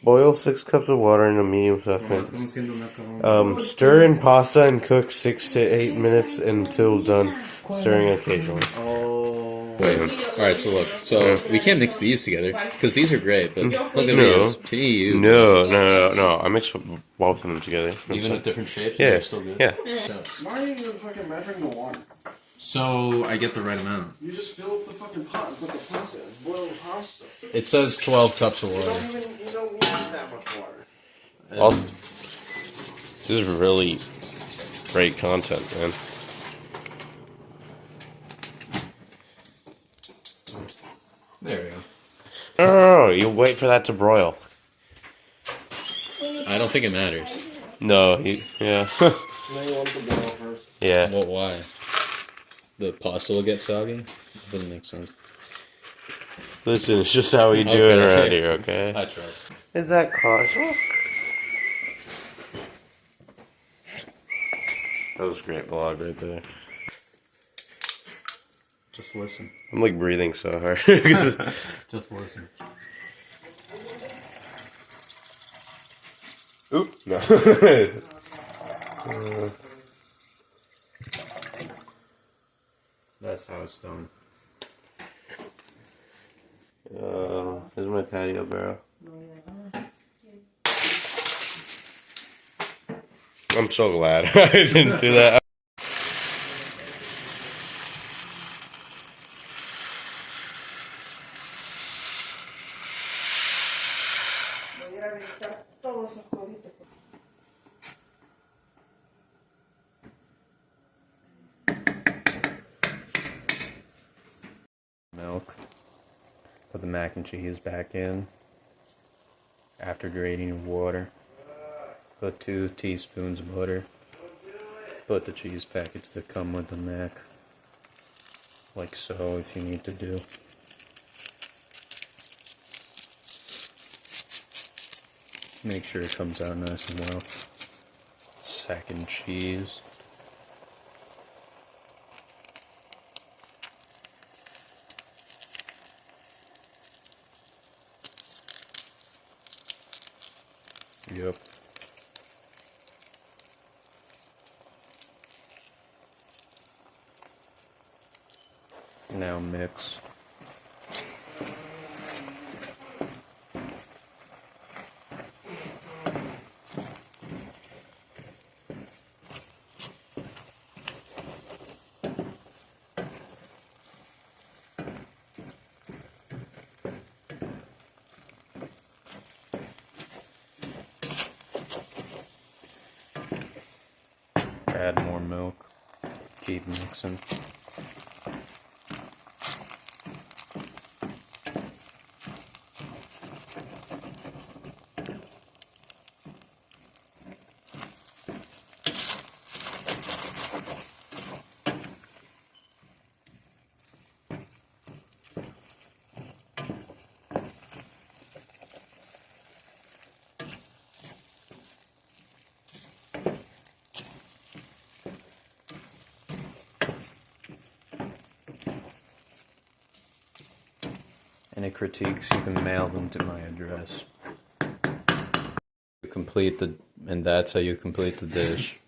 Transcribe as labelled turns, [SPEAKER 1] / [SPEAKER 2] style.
[SPEAKER 1] Boil 6 cups of water in a medium saucepan. Stir in pasta and cook 6 to 8 minutes until done, stirring occasionally.
[SPEAKER 2] Wait, alright, so look. So, we can't mix these together, because these are great, but look at these. Can you?
[SPEAKER 1] No. I mix both of them together.
[SPEAKER 2] Even at different shapes?
[SPEAKER 1] Yeah.
[SPEAKER 2] They're still good?
[SPEAKER 1] Yeah.
[SPEAKER 3] Why are you even fucking measuring the water?
[SPEAKER 2] So, I get the right amount.
[SPEAKER 3] You just fill up the fucking pot and put the pasta in. Boil the pasta.
[SPEAKER 2] It says 12 cups of water.
[SPEAKER 3] You don't need that much water.
[SPEAKER 1] This is really great content, man.
[SPEAKER 2] There we go.
[SPEAKER 1] No, you wait for that to broil.
[SPEAKER 2] I don't think it matters.
[SPEAKER 1] No, yeah.
[SPEAKER 3] Now you want it to boil first.
[SPEAKER 1] Yeah.
[SPEAKER 2] Well, why? The pasta will get soggy? Doesn't make sense.
[SPEAKER 1] Listen, it's just how we do it around here, okay?
[SPEAKER 2] I trust.
[SPEAKER 1] Is that casual? That was a great vlog right there.
[SPEAKER 2] Just listen.
[SPEAKER 1] I'm like breathing so hard.
[SPEAKER 2] Just listen.
[SPEAKER 1] Oop, no.
[SPEAKER 2] That's how it's done.
[SPEAKER 1] Here's my patio barrel. I'm so glad I didn't do that.
[SPEAKER 2] Milk. Put the mac and cheese back in. After draining of water. Put 2 teaspoons of butter. Put the cheese packets that come with the mac. Like so, if you need to do. Make sure it comes out nice and well. Second cheese. Yep. Now mix. Add more milk. Keep mixing. Any critiques, you can mail them to my address. And that's how you complete the dish.